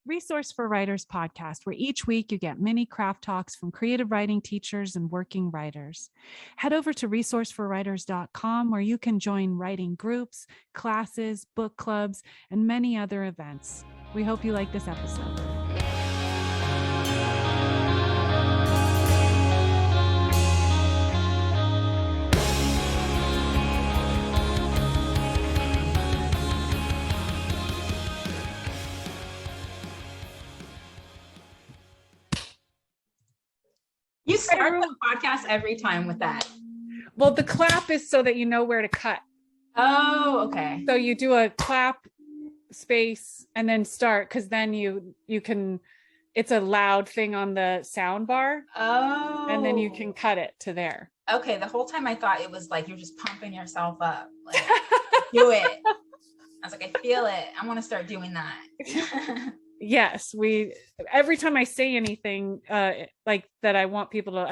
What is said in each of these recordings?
Resource for Writers podcast, where each week you get mini craft talks from creative writing teachers and working writers. Head over to resourceforwriters.com, where you can join writing groups, classes, book clubs, and many other events. We hope you like this episode. You start the podcast every time with that. Well, the clap is so that you know where to cut. Oh, okay. So you do a clap, space, and then start, because then you can, it's a loud thing on the sound bar. Oh. And then you can cut it to there. Okay, the whole time I thought it was like you're just pumping yourself up. Like, do it. I was like, I feel it. I want to start doing that. Yes, every time I say anything like that, I want people to,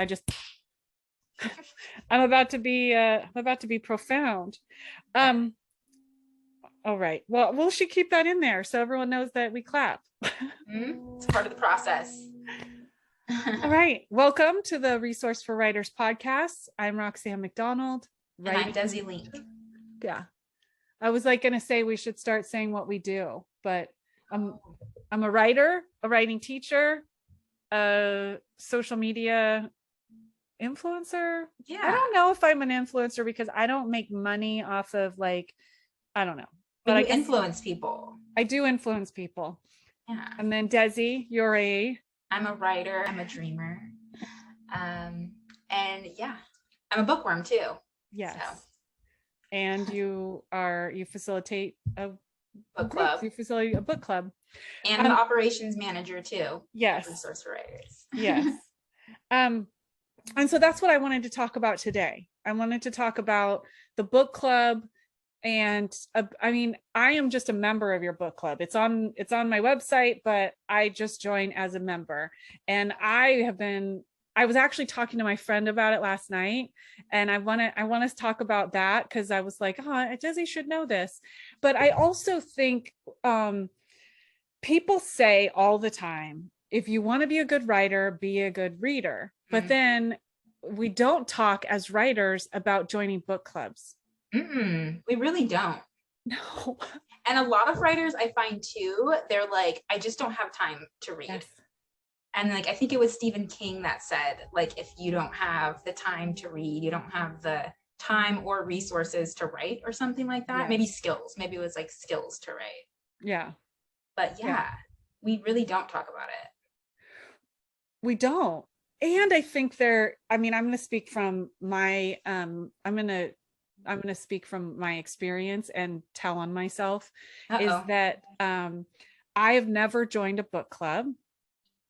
I'm about to be profound. All right. Well, we should keep that in there so everyone knows that we clap. It's part of the process. All right. Welcome to the Resource for Writers podcast. I'm Roxan McDonald. And I'm Desi Lenc. Yeah. I was like going to say we should start saying what we do, but I'm a writer, a writing teacher, a social media influencer. Yeah. I don't know if I'm an influencer because I don't make money off of I don't know. But I influence people. I do influence people. Yeah. And then Desi, I'm a writer. I'm a dreamer. And yeah, I'm a bookworm too. Yes. So. And you facilitate a book club. You facilitate a book club. And I'm an operations manager too. Yes. Resource for Writers. Yes. And so that's what I wanted to talk about today. I wanted to talk about the book club. And I am just a member of your book club. It's on my website, but I just joined as a member. And I was actually talking to my friend about it last night, and I want to talk about that because I was like, Desi should know this. But I also think people say all the time, if you want to be a good writer, be a good reader. But then we don't talk as writers about joining book clubs. We really don't. No. And a lot of writers I find too, they're like, I just don't have time to read. Yes. And I think it was Stephen King that said, if you don't have the time to read, you don't have the time or resources to write or something like that. Yes. Maybe skills. Maybe it was skills to write. Yeah. But yeah, we really don't talk about it. We don't. And I think I'm going to speak from my, I'm going to speak from my experience and tell on myself. Is that I have never joined a book club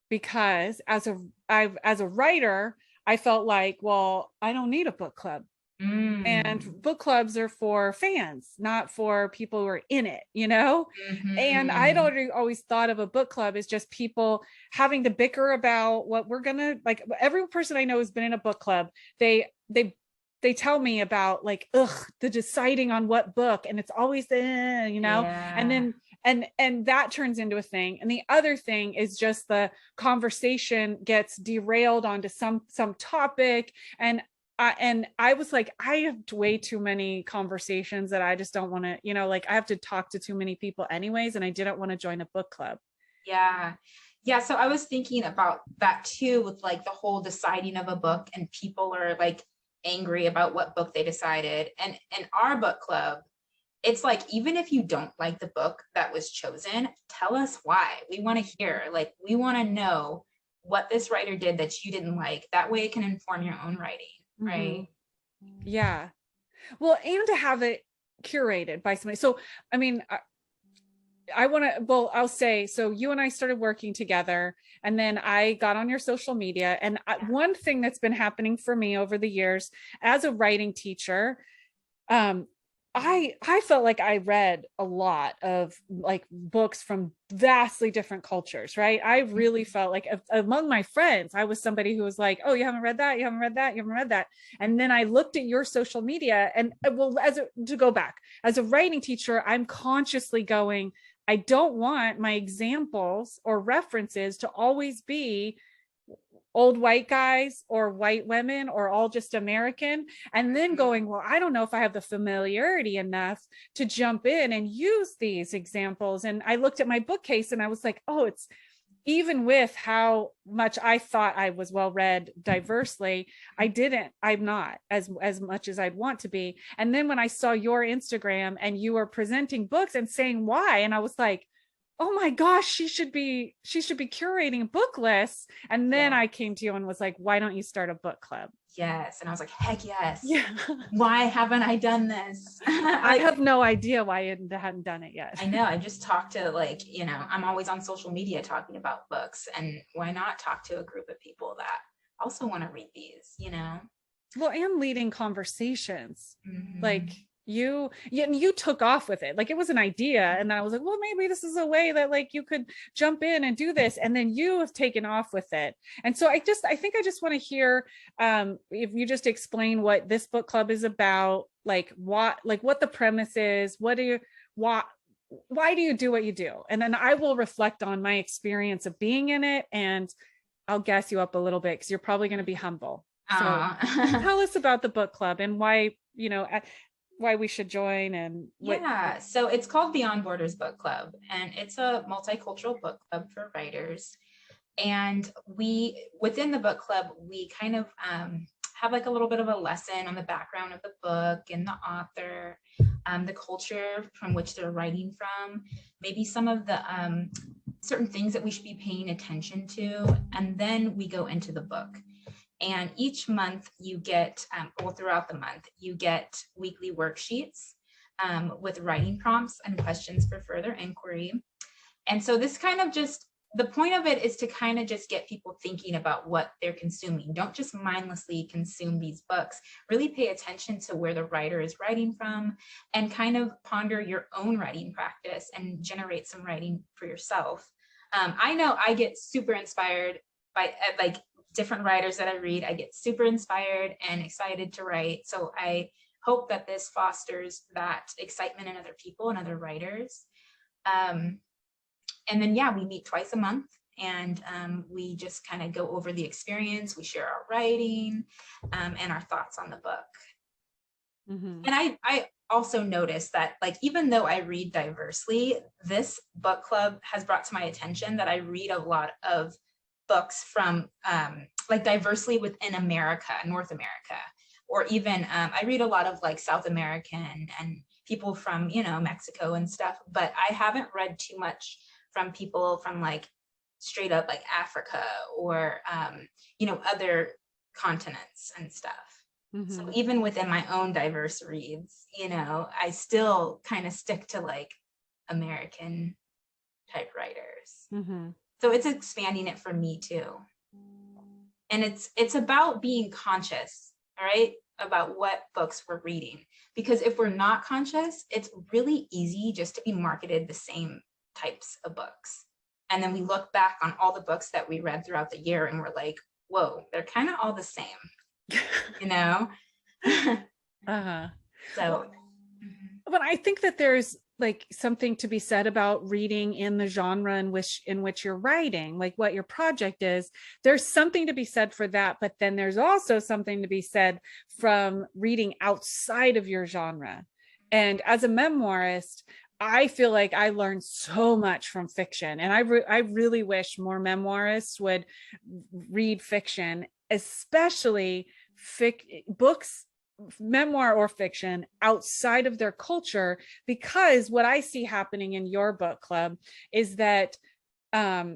because as a writer, I felt like, well, I don't need a book club. And book clubs are for fans, not for people who are in it, And I'd always thought of a book club as just people having to bicker about what we're gonna every person I know who's been in a book club, they tell me about the deciding on what book, and it's always and then and that turns into a thing. And the other thing is just the conversation gets derailed onto some topic. And I was like, I have way too many conversations that I just don't want to, I have to talk to too many people anyways. And I didn't want to join a book club. Yeah. Yeah. So I was thinking about that too, with the whole deciding of a book, and people are angry about what book they decided. And in our book club, it's even if you don't like the book that was chosen, tell us why. We want to hear, we want to know what this writer did that you didn't like. That way it can inform your own writing. Right. Yeah. Well, and to have it curated by somebody. So, I'll say, so you and I started working together, and then I got on your social media. And one thing that's been happening for me over the years as a writing teacher, I felt like I read a lot of books from vastly different cultures, right? I really felt like among my friends, I was somebody who was like, oh, you haven't read that? You haven't read that? You haven't read that? And then I looked at your social media, and to go back, as a writing teacher, I'm consciously going, I don't want my examples or references to always be old white guys or white women or all just American. And then going, well, I don't know if I have the familiarity enough to jump in and use these examples. And I looked at my bookcase and I was like, oh, it's even with how much I thought I was well read diversely, I'm not as much as I'd want to be. And then when I saw your Instagram and you were presenting books and saying why, and I was like, oh my gosh, she should be curating book lists. And then I came to you and was like, why don't you start a book club? Yes. And I was like, heck yes. Yeah. Why haven't I done this? I have no idea why I hadn't done it yet. I know. I just talked to I'm always on social media talking about books, and why not talk to a group of people that also want to read these, Well, and leading conversations. Mm-hmm. Like you took off with it. Like it was an idea. And then I was like, well, maybe this is a way that like you could jump in and do this. And then you have taken off with it. And so I think I just want to hear if you just explain what this book club is about, like what the premise is, why do you do what you do? And then I will reflect on my experience of being in it, and I'll gas you up a little bit because you're probably going to be humble. So tell us about the book club and why we should join and so it's called Beyond Borders Book Club, and it's a multicultural book club for writers. And within the book club, we kind of have like a little bit of a lesson on the background of the book and the author, the culture from which they're writing from, maybe some of the certain things that we should be paying attention to, and then we go into the book. And each month you get, throughout the month, you get weekly worksheets with writing prompts and questions for further inquiry. And so this kind of the point of it is to kind of just get people thinking about what they're consuming. Don't just mindlessly consume these books. Really pay attention to where the writer is writing from and kind of ponder your own writing practice and generate some writing for yourself. I know I get super inspired by different writers that I read. I get super inspired and excited to write. So I hope that this fosters that excitement in other people and other writers. And then, we meet twice a month, and we just kind of go over the experience. We share our writing and our thoughts on the book. Mm-hmm. And I also noticed that, even though I read diversely, this book club has brought to my attention that I read a lot of books from diversely within America, North America, or even I read a lot of South American and people from, Mexico and stuff, but I haven't read too much from people from straight up Africa or, other continents and stuff. Mm-hmm. So even within my own diverse reads, I still kind of stick to American type writers. Mm-hmm. So it's expanding it for me too. And it's about being conscious, all right, about what books we're reading. Because if we're not conscious, it's really easy just to be marketed the same types of books. And then we look back on all the books that we read throughout the year and we're like, whoa, they're kind of all the same, Uh-huh. So. But I think that there's something to be said about reading in the genre in which you're writing, what your project is. There's something to be said for that, but then there's also something to be said from reading outside of your genre. And as a memoirist, I feel like I learned so much from fiction, and I really wish more memoirists would read fiction, especially books, memoir or fiction outside of their culture, because what I see happening in your book club is that a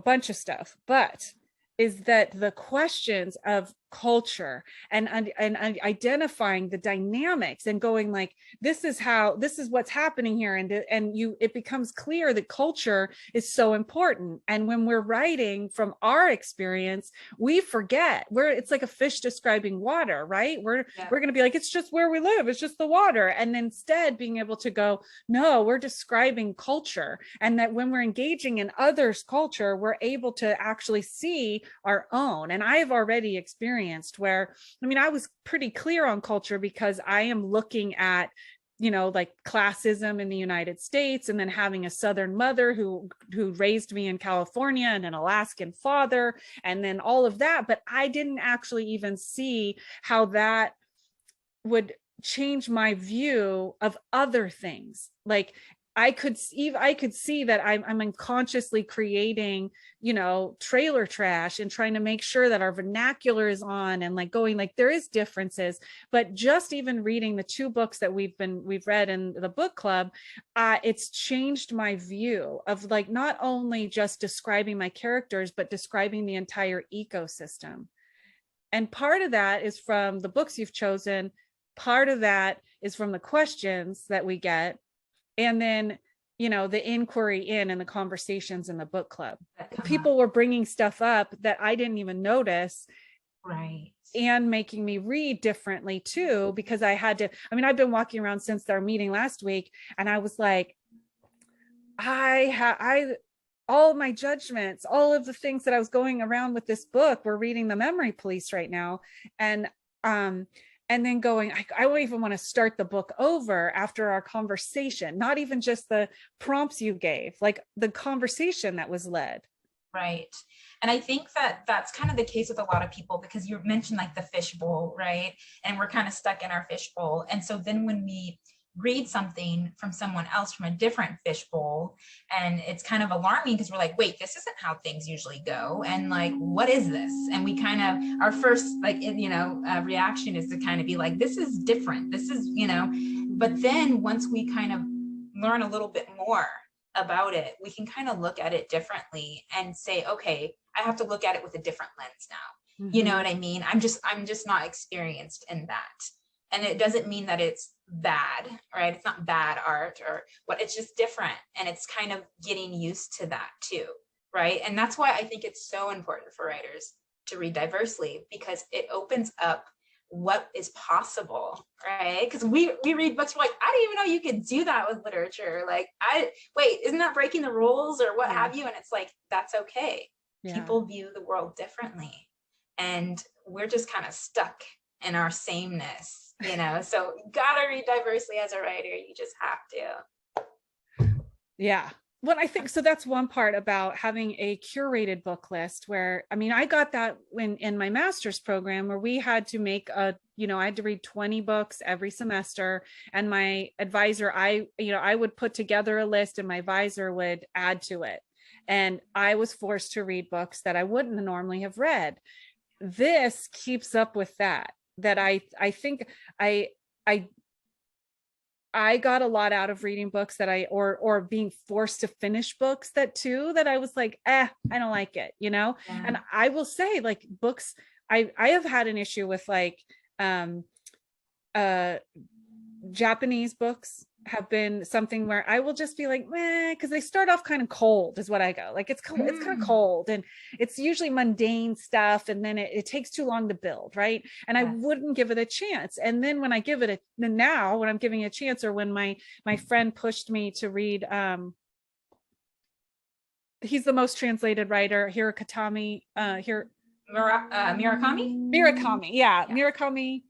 bunch of stuff, but is that the questions of culture and identifying the dynamics and going this is what's happening here, and it becomes clear that culture is so important. And when we're writing from our experience, we forget it's like a fish describing water, right? We're going to be it's just where we live, it's just the water, and instead being able to go, no, we're describing culture, and that when we're engaging in others' culture, we're able to actually see our own. And I have already experienced where, I was pretty clear on culture because I am looking at you know, like classism in the United States, and then having a Southern mother who raised me in California, and an Alaskan father, and then all of that. But I didn't actually even see how that would change my view of other things. Like I could see that I'm unconsciously creating, you know, trailer trash and trying to make sure that our vernacular is on, and like going, like there is differences. But just even reading the 2 books that we've read in the book club, it's changed my view of like not only just describing my characters, but describing the entire ecosystem. And part of that is from the books you've chosen. Part of that is from the questions that we get, and then, you know, the inquiry in and the conversations in the book club. People were bringing stuff up that I didn't even notice, right, and making me read differently too, because I had to, I mean, I've been walking around since our meeting last week, and I was like, all of my judgments, all of the things that I was going around with this book, we're reading The Memory Police right now, and then going, I don't even want to start the book over after our conversation, not even just the prompts you gave, like the conversation that was led. right. And I think that that's kind of the case with a lot of people, because you mentioned like the fishbowl, right? And we're kind of stuck in our fishbowl. And so then when we read something from someone else from a different fishbowl, and it's kind of alarming, because we're like, wait, this isn't how things usually go, and like, what is this? And we kind of, our first like, you know, reaction is to kind of be like, this is different, this is, you know. But then once we kind of learn a little bit more about it, we can kind of look at it differently and say, okay, I have to look at it with a different lens now. You know what I mean? I'm just not experienced in that. And it doesn't mean that it's bad, right? It's not bad art or what, it's just different. And it's kind of getting used to that too, right? And that's why I think it's so important for writers to read diversely, because it opens up what is possible, right? Because we read books, we're like, I didn't even know you could do that with literature. Like, wait, isn't that breaking the rules or what have you? And it's like, that's okay. People view the world differently. And we're just kind of stuck in our sameness, you know. So you gotta read diversely as a writer. You just have to. Yeah. Well, I think so. That's one part about having a curated book list, where, I mean, I got that when in my master's program, where we had to make I had to read 20 books every semester. And my advisor, I would put together a list, and my advisor would add to it. And I was forced to read books that I wouldn't normally have read. This keeps up with that I think I got a lot out of reading books that or being forced to finish books that I was like, I don't like it, you know? Yeah. And I will say, like, books, I have had an issue with like Japanese books have been something where I will just be like, because they start off kind of cold, is what I go. Like, it's kind of cold, and it's usually mundane stuff, and then it takes too long to build, right? And I wouldn't give it a chance. And then when I give it now when I'm giving it a chance, or when my friend pushed me to read, he's the most translated writer, Murakami. Murakami, yeah. Murakami.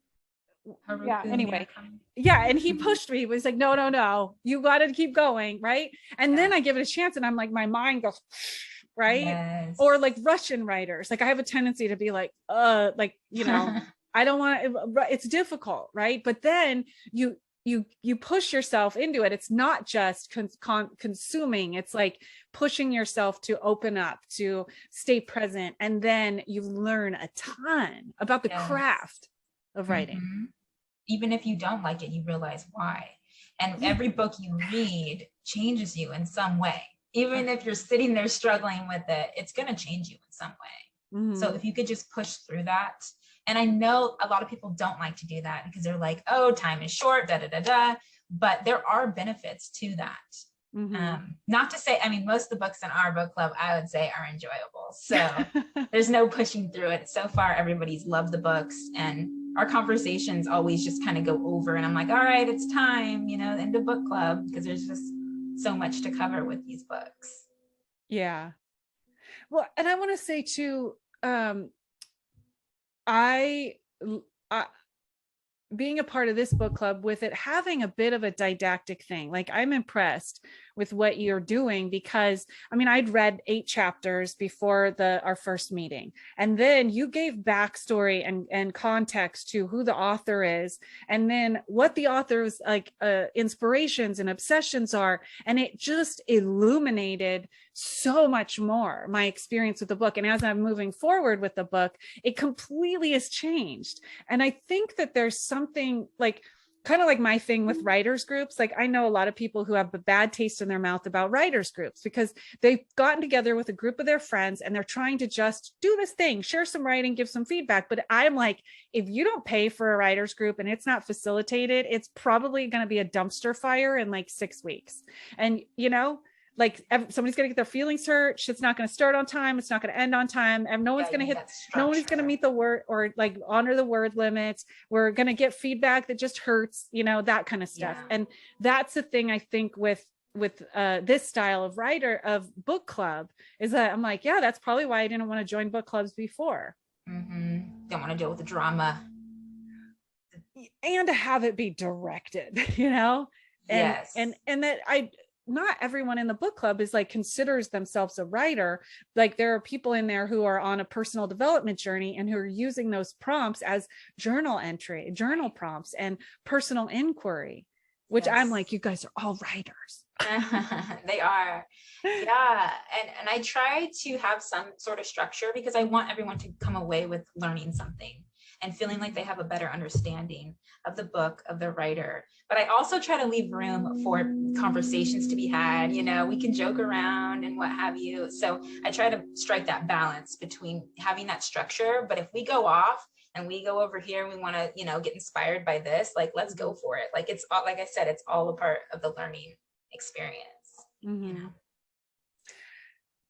Yeah, anyway. Yeah, and he pushed me. He was like, no, you got to keep going, right? And then I give it a chance, and I'm like, my mind goes, right? Yes. Or like Russian writers, like I have a tendency to be like, you know, I don't want to, it's difficult, right? But then you push yourself into it. It's not just consuming, it's like pushing yourself to open up, to stay present, and then you learn a ton about the craft of writing. Even if you don't like it, you realize why. And every book you read changes you in some way. Even if you're sitting there struggling with it, it's going to change you in some way. So if you could just push through that. And I know a lot of people don't like to do that, because they're like, oh, time is short, but there are benefits to that. Not to say, I mean, most of the books in our book club, I would say, are enjoyable. So there's no pushing through it. So far, everybody's loved the books, and our conversations always just kind of go over, and I'm like, all right, it's time, you know, into book club, because there's just so much to cover with these books. Yeah. Well, and I want to say too, I being a part of this book club, with it having a bit of a didactic thing, like I'm impressed with what you're doing, because I mean, I'd read 8 chapters before our first meeting, and then you gave backstory and context to who the author is, and then what the author's like inspirations and obsessions are, and it just illuminated so much more my experience with the book. And as I'm moving forward with the book, it completely has changed. And I think that there's something like, kind of like my thing with writers groups. Like I know a lot of people who have a bad taste in their mouth about writers groups, because they've gotten together with a group of their friends and they're trying to just do this thing, share some writing, give some feedback. But I'm like, if you don't pay for a writers group and it's not facilitated, it's probably going to be a dumpster fire in like 6 weeks. And, you know, like somebody's going to get their feelings hurt. Shit's not going to start on time. It's not going to end on time. And no one's going to hit, nobody's going to meet the word or like honor the word limits. We're going to get feedback that just hurts, you know, that kind of stuff. And that's the thing I think with this style of book club, is that I'm like, yeah, that's probably why I didn't want to join book clubs before. Don't want to deal with the drama. And to have it be directed, you know? And, and that not everyone in the book club is like considers themselves a writer. Like there are people in there who are on a personal development journey and who are using those prompts as journal prompts and personal inquiry, which I'm like, you guys are all writers. They are. Yeah. And I try to have some sort of structure, because I want everyone to come away with learning something and feeling like they have a better understanding of the book, of the writer. But I also try to leave room for conversations to be had. You know, we can joke around and what have you. So I try to strike that balance between having that structure. But if we go off and we go over here and we want to, you know, get inspired by this, like, let's go for it. Like, it's all, like I said, it's all a part of the learning experience. You know?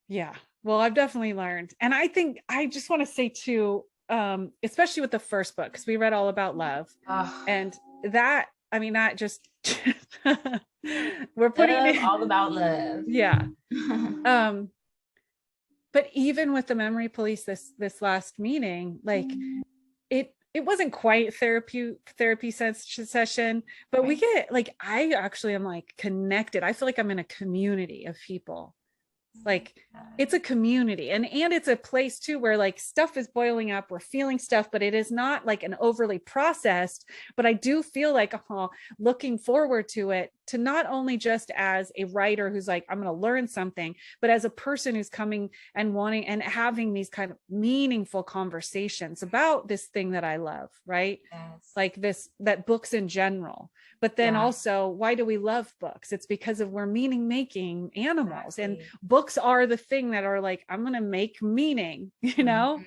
Yeah. Well, I've definitely learned. And I think I just want to say too, especially with the first book, because we read all about love. And that, I mean, that just we're putting it all about love. Yeah. But even with the memory police, this last meeting, like it wasn't quite therapy session, but we get like, I actually am like connected. I feel like I'm in a community of people. Like it's a community, and it's a place too where like stuff is boiling up, we're feeling stuff, but it is not like an overly processed. But I do feel like looking forward to it, to not only just as a writer who's like, I'm going to learn something, but as a person who's coming and wanting and having these kind of meaningful conversations about this thing that I love, right? Like that books in general. But then also, why do we love books? It's because we're meaning making animals, and books are the thing that are like, I'm going to make meaning, you know?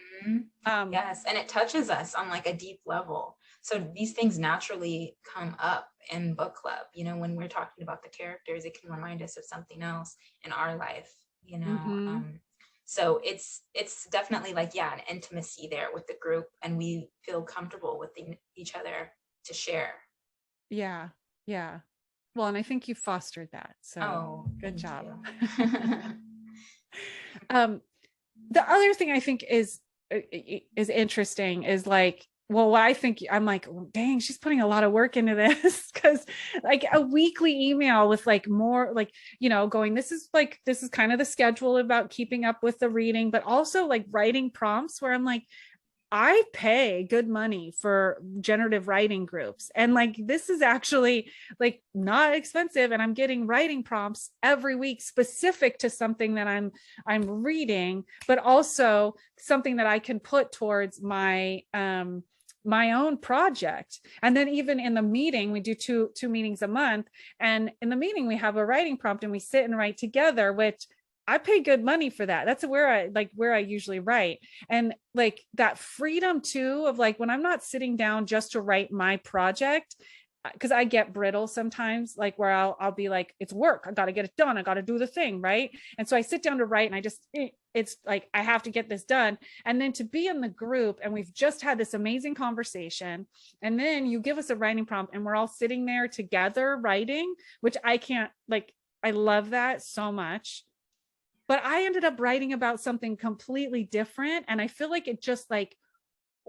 Yes. And it touches us on like a deep level. So these things naturally come up in book club, you know, when we're talking about the characters, it can remind us of something else in our life, you know? So it's definitely like, an intimacy there with the group, and we feel comfortable with each other to share. Yeah. Well, and I think you fostered that. So good job. The other thing I think is interesting is like, well, what I think, I'm like, dang, she's putting a lot of work into this, because like a weekly email with like more like, you know, going, this is kind of the schedule about keeping up with the reading, but also like writing prompts where I'm like, I pay good money for generative writing groups. And like, this is actually like not expensive. And I'm getting writing prompts every week specific to something that I'm reading, but also something that I can put towards my own project. And then even in the meeting, we do two meetings a month. And in the meeting, we have a writing prompt and we sit and write together, which I pay good money for that. That's where I usually write. And like that freedom too, of like, when I'm not sitting down just to write my project, because I get brittle sometimes, like where I'll be like, it's work. I got to get it done. I got to do the thing. Right. And so I sit down to write, and it's like, I have to get this done. And then to be in the group, and we've just had this amazing conversation, and then you give us a writing prompt and we're all sitting there together writing, which I love that so much. But I ended up writing about something completely different. And I feel like it just like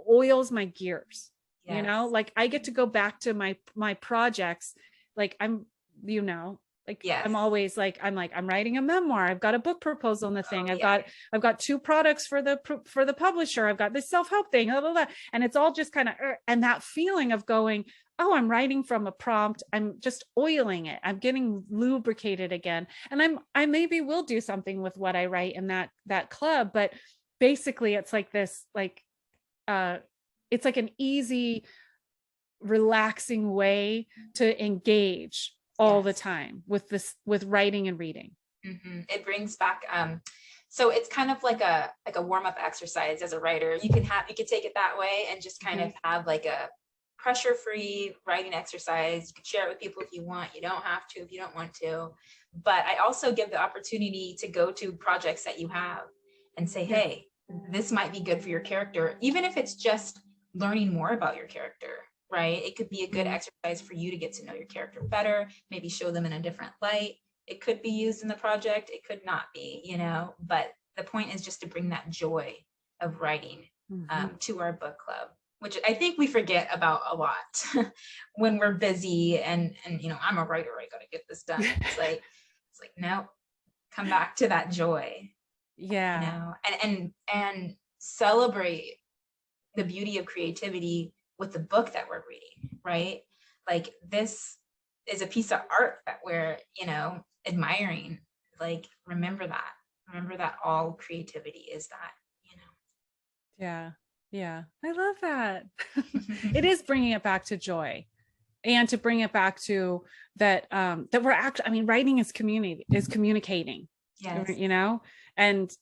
oils my gears. you know, Yes. like I get to go back to my projects. Like I'm, you know, like Yes. I'm always like, I'm writing a memoir. I've got a book proposal in the thing. Oh, I've got 2 products for the publisher. I've got this self-help thing, blah, blah, blah. And it's all just kind of, and that feeling of going, oh, I'm writing from a prompt. I'm just oiling it. I'm getting lubricated again. And I maybe will do something with what I write in that club, but basically it's like this, like, it's like an easy, relaxing way to engage all the time with writing and reading. It brings back, so it's kind of like a warm-up exercise as a writer. You can take it that way and just kind of have like a pressure-free writing exercise. You can share it with people if you want. You don't have to if you don't want to. But I also give the opportunity to go to projects that you have and say, hey, this might be good for your character, even if it's just learning more about your character, right? It could be a good exercise for you to get to know your character better, maybe show them in a different light. It could be used in the project, it could not be, you know, but the point is just to bring that joy of writing to our book club, which I think we forget about a lot when we're busy and you know, I'm a writer, I gotta get this done. It's like no, come back to that joy. Yeah. You know, and celebrate the beauty of creativity with the book that we're reading, right? Like this is a piece of art that we're, you know, admiring. Like remember that all creativity is that, you know. Yeah, I love that. It is bringing it back to joy, and to bring it back to that, that we're actually, I mean, writing is communicating, you know, and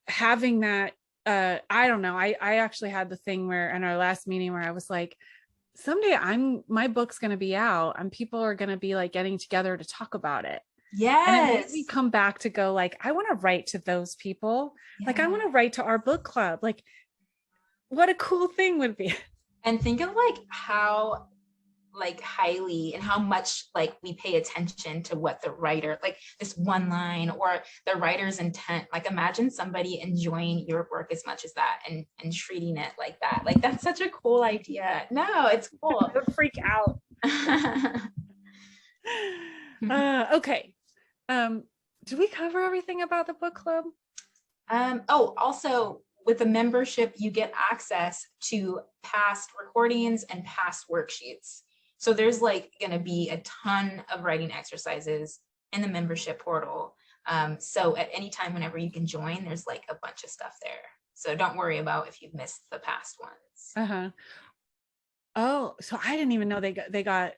having that, I don't know, I actually had the thing where in our last meeting where I was like, someday my book's going to be out and people are going to be like getting together to talk about it. And it made me come back to go like, I want to write to those people. Like I want to write to our book club. Like what a cool thing would be. And think of like how like highly and how much like we pay attention to what the writer, like this one line or the writer's intent. Like imagine somebody enjoying your work as much as that and treating it like that. Like that's such a cool idea. No, it's cool. I would freak out. Okay. Did we cover everything about the book club? Oh, also with a membership, you get access to past recordings and past worksheets. So there's like going to be a ton of writing exercises in the membership portal. So at any time, whenever you can join, there's like a bunch of stuff there. So don't worry about if you've missed the past ones. Oh, so I didn't even know they got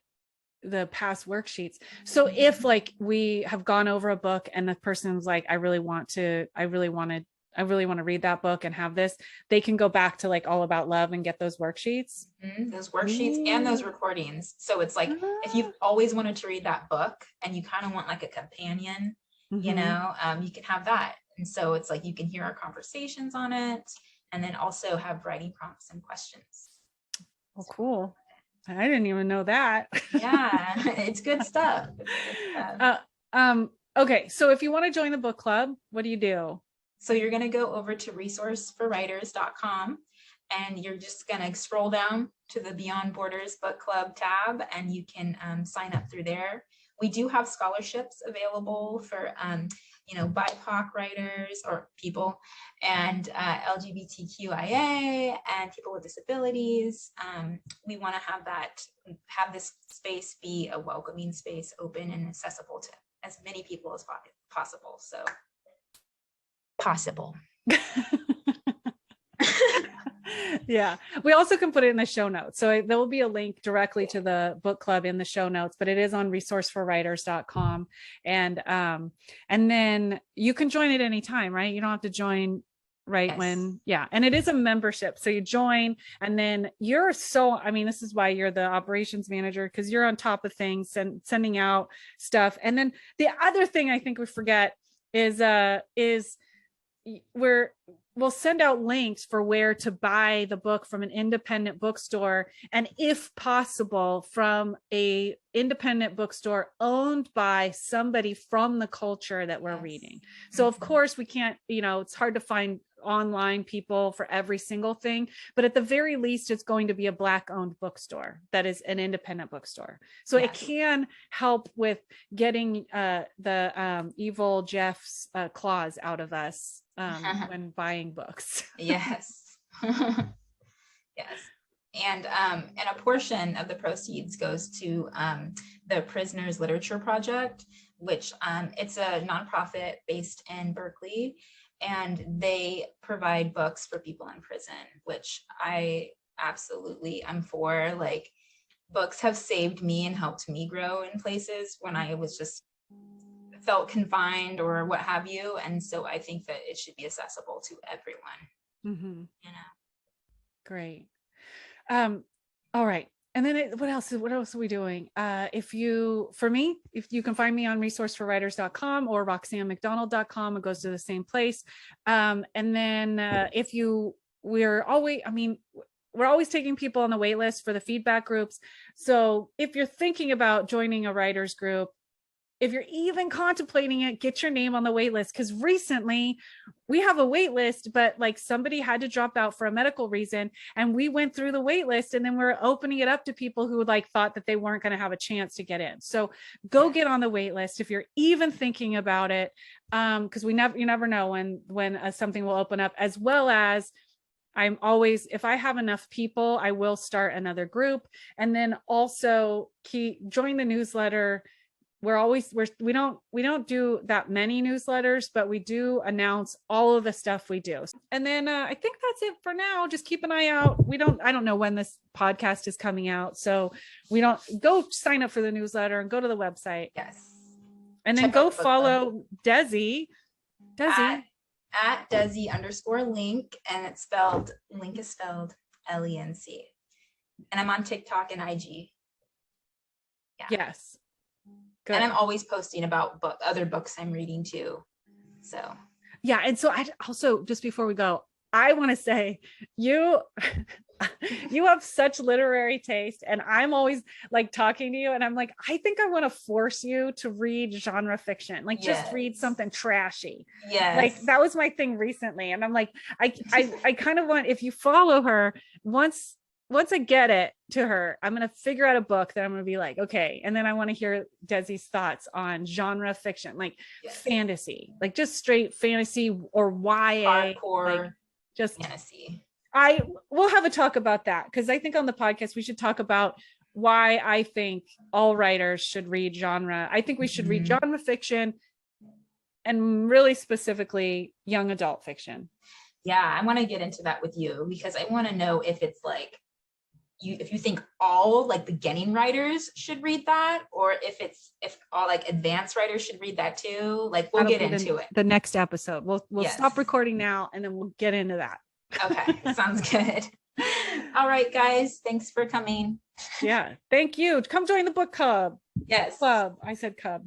the past worksheets. So if like we have gone over a book and the person's like, I really want to read that book and have this, they can go back to like All About Love and get those worksheets. Those worksheets and those recordings. So it's like if you've always wanted to read that book and you kind of want like a companion, you know, you can have that. And so it's like you can hear our conversations on it and then also have writing prompts and questions. Oh, cool. I didn't even know that. Yeah, it's good stuff. Okay, so if you want to join the book club, what do you do? So you're going to go over to resourceforwriters.com and you're just going to scroll down to the Beyond Borders Book Club tab and you can sign up through there. We do have scholarships available for, you know, BIPOC writers or people and LGBTQIA and people with disabilities. We want to have this space be a welcoming space, open and accessible to as many people as possible. So possible. Yeah, we also can put it in the show notes. So there will be a link directly to the book club in the show notes, but it is on resourceforwriters.com. And then you can join at any time, right? You don't have to join when, and it is a membership. So you join and then I mean, this is why you're the operations manager, because you're on top of things and sending out stuff. And then the other thing I think we forget is we'll send out links for where to buy the book from an independent bookstore, and if possible from a independent bookstore owned by somebody from the culture that we're reading. So of course we can't, you know, it's hard to find online people for every single thing, but at the very least, it's going to be a Black owned bookstore that is an independent bookstore. So it can help with getting the evil Jeff's claws out of us when buying books. Yes. Yes. And a portion of the proceeds goes to the Prisoners Literature Project, which it's a nonprofit based in Berkeley, and they provide books for people in prison, which I absolutely am for. Like, books have saved me and helped me grow in places when I was just felt confined or what have you. And so I think that it should be accessible to everyone. You know. Great. All right. And then what else are we doing? If you can find me on resourceforwriters.com or roxannemcdonald.com, it goes to the same place. And then we're always taking people on the wait list for the feedback groups. So if you're thinking about joining a writers group, if you're even contemplating it, get your name on the wait list. Because recently we have a wait list, but like somebody had to drop out for a medical reason, and we went through the wait list, and then we're opening it up to people who like thought that they weren't going to have a chance to get in. So go get on the wait list if you're even thinking about it, because you never know when something will open up. As well as, I'm always, if I have enough people, I will start another group, and then also join the newsletter. We don't do that many newsletters, but we do announce all of the stuff we do. And then I think that's it for now. Just keep an eye out. I don't know when this podcast is coming out, so go sign up for the newsletter and go to the website. Yes. And then go follow Desi. At Desi_Lenc, and Lenc is spelled Lenc. And I'm on TikTok and IG. Yeah. Yes. Good. And I'm always posting about other books I'm reading too. So yeah. And so I also, just before we go, I want to say you have such literary taste, and I'm always like talking to you, and I'm like, I think I want to force you to read genre fiction, like just read something trashy. Yes. Like that was my thing recently. And I'm like, I kind of want, if you follow her, once I get it to her, I'm going to figure out a book that I'm going to be like, okay. And then I want to hear Desi's thoughts on genre fiction, like fantasy, like just straight fantasy or YA. Hardcore, like just fantasy. We'll have a talk about that, because I think on the podcast we should talk about why I think all writers should read genre. I think we should read genre fiction, and really specifically young adult fiction. Yeah, I want to get into that with you, because I want to know if it's like, if you think all like beginning writers should read that, or if all like advanced writers should read that too. Like, we'll get into it. The next episode. We'll stop recording now, and then we'll get into that. Okay, sounds good. All right, guys, thanks for coming. Yeah, thank you. Come join the book club. Yes. Club. I said cub.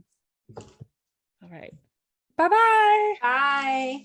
All right. Bye-bye. Bye.